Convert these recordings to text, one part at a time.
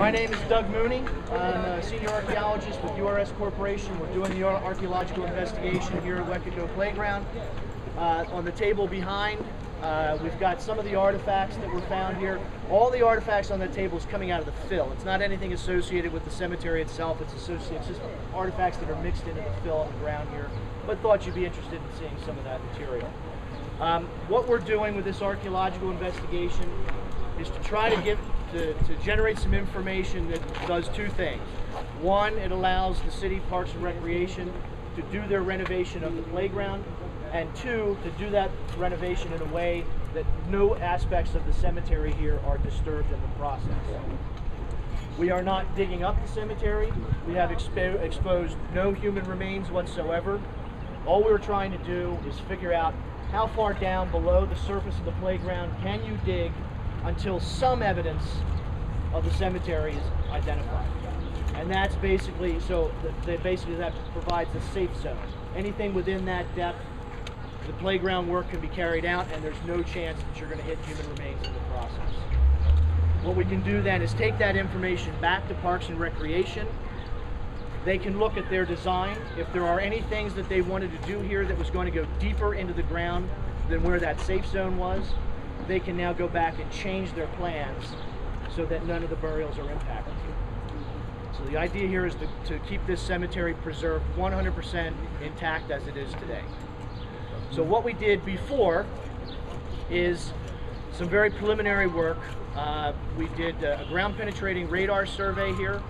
My name is Doug Mooney. I'm a senior archaeologist with URS Corporation. We're doing the archaeological investigation here at Wekago Playground. On the table behind, we've got some of the artifacts that were found here. All the artifacts on the table is coming out of the fill. It's not anything associated with the cemetery itself. It's just artifacts that are mixed into the fill on the ground here. But thought you'd be interested in seeing some of that material. What we're doing with this archaeological investigation is to try to generate some information that does two things. One, it allows the city Parks and Recreation to do their renovation of the playground, and two, to do that renovation in a way that no aspects of the cemetery here are disturbed in the process. We are not digging up the cemetery. We have exposed no human remains whatsoever. All we're trying to do is figure out how far down below the surface of the playground can you dig until some evidence of the cemetery is identified. And that's basically, that provides a safe zone. Anything within that depth, the playground work can be carried out and there's no chance that you're going to hit human remains in the process. What we can do then is take that information back to Parks and Recreation. They can look at their design. If there are any things that they wanted to do here that was going to go deeper into the ground than where that safe zone was, they can now go back and change their plans so that none of the burials are impacted. So the idea here is to keep this cemetery preserved 100% intact as it is today. So what we did before is some very preliminary work. We did a ground penetrating radar survey here.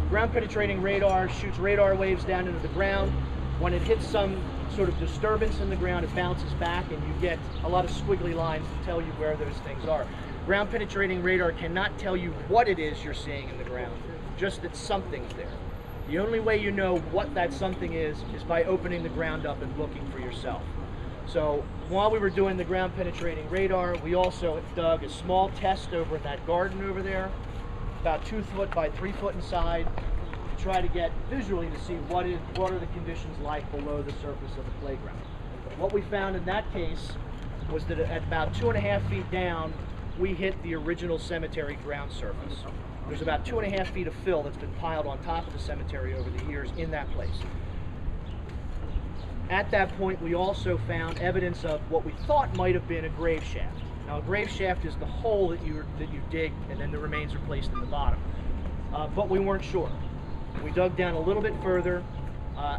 Ground penetrating radar shoots radar waves down into the ground. When it hits some sort of disturbance in the ground, it bounces back and you get a lot of squiggly lines to tell you where those things are. Ground penetrating radar cannot tell you what it is you're seeing in the ground, just that something's there. The only way you know what that something is by opening the ground up and looking for yourself. So while we were doing the ground penetrating radar, we also dug a small test over in that garden over there, about 2 foot by 3 foot inside, to try to get visually to see what are the conditions like below the surface of the playground. What we found in that case was that at about 2.5 feet down, we hit the original cemetery ground surface. There's about 2.5 feet of fill that's been piled on top of the cemetery over the years in that place. At that point, we also found evidence of what we thought might have been a grave shaft. Now, a grave shaft is the hole that you dig and then the remains are placed in the bottom. But we weren't sure. We dug down a little bit further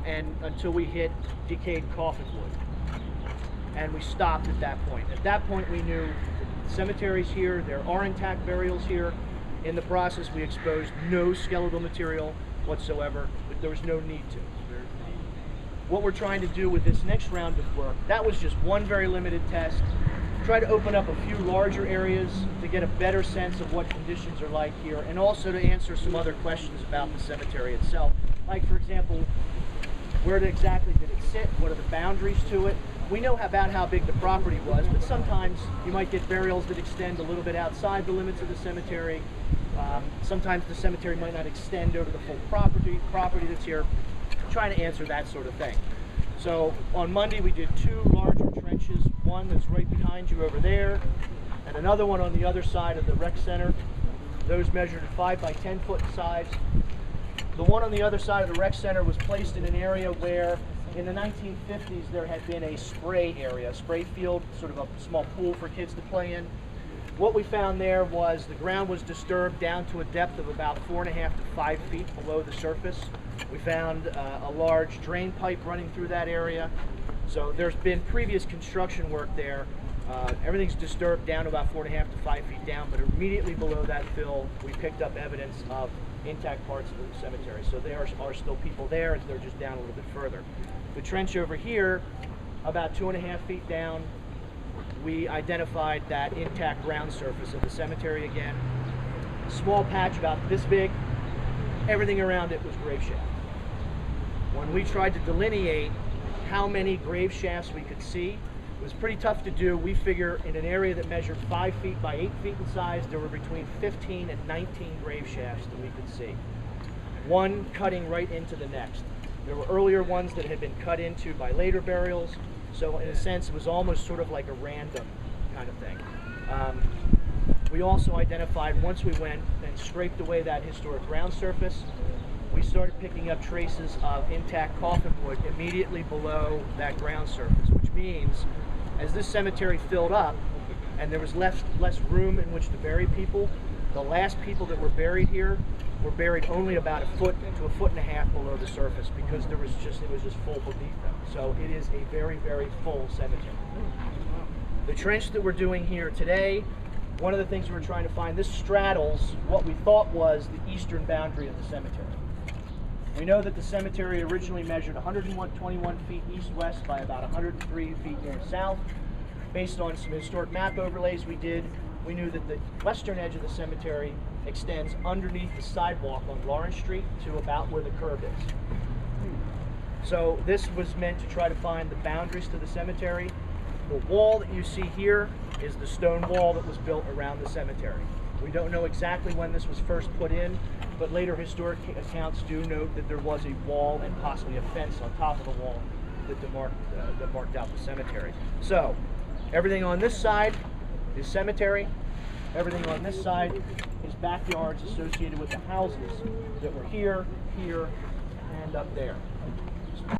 and until we hit decayed coffin wood. And we stopped at that point. At that point, we knew the cemetery's here, there are intact burials here. In the process, we exposed no skeletal material whatsoever, but there was no need to. What we're trying to do with this next round of work, that was just one very limited test. Try to open up a few larger areas to get a better sense of what conditions are like here, and also to answer some other questions about the cemetery itself. Like, for example, where exactly did it sit? What are the boundaries to it? We know about how big the property was, but sometimes you might get burials that extend a little bit outside the limits of the cemetery. Sometimes the cemetery might not extend over the full property that's here. Trying to answer that sort of thing. So on Monday we did 2 larger trenches, one that's right behind you over there, and another one on the other side of the rec center. Those measured 5 by 10 foot in size. The one on the other side of the rec center was placed in an area where in the 1950s there had been a spray area, a spray field, sort of a small pool for kids to play in. What we found there was the ground was disturbed down to a depth of about 4.5 to 5 feet below the surface. We found a large drain pipe running through that area. So there's been previous construction work there. Everything's disturbed down to about 4.5 to 5 feet down, but immediately below that fill, we picked up evidence of intact parts of the cemetery. So there are still people there, they're just down a little bit further. The trench over here, about 2.5 feet down, we identified that intact ground surface of the cemetery again. A small patch about this big, everything around it was grave shaft. When we tried to delineate how many grave shafts we could see, it was pretty tough to do. We figure in an area that measured 5 feet by 8 feet in size, there were between 15 and 19 grave shafts that we could see. One cutting right into the next. There were earlier ones that had been cut into by later burials. So in a sense, it was almost sort of like a random kind of thing. We also identified, once we went and scraped away that historic ground surface, we started picking up traces of intact coffin wood immediately below that ground surface, which means as this cemetery filled up and there was less room in which to bury people, the last people that were buried here were buried only about 1 foot to 1.5 feet below the surface because it was just full beneath them. So it is a very, very full cemetery. The trench that we're doing here today, one of the things we were trying to find, this straddles what we thought was the eastern boundary of the cemetery. We know that the cemetery originally measured 121 feet east-west by about 103 feet north-south. Based on some historic map overlays we did, we knew that the western edge of the cemetery extends underneath the sidewalk on Lawrence Street to about where the curb is. So this was meant to try to find the boundaries to the cemetery. The wall that you see here is the stone wall that was built around the cemetery. We don't know exactly when this was first put in, but later historic accounts do note that there was a wall and possibly a fence on top of the wall that marked out the cemetery. So everything on this side is cemetery. Everything on this side is backyards associated with the houses that were here, here, and up there.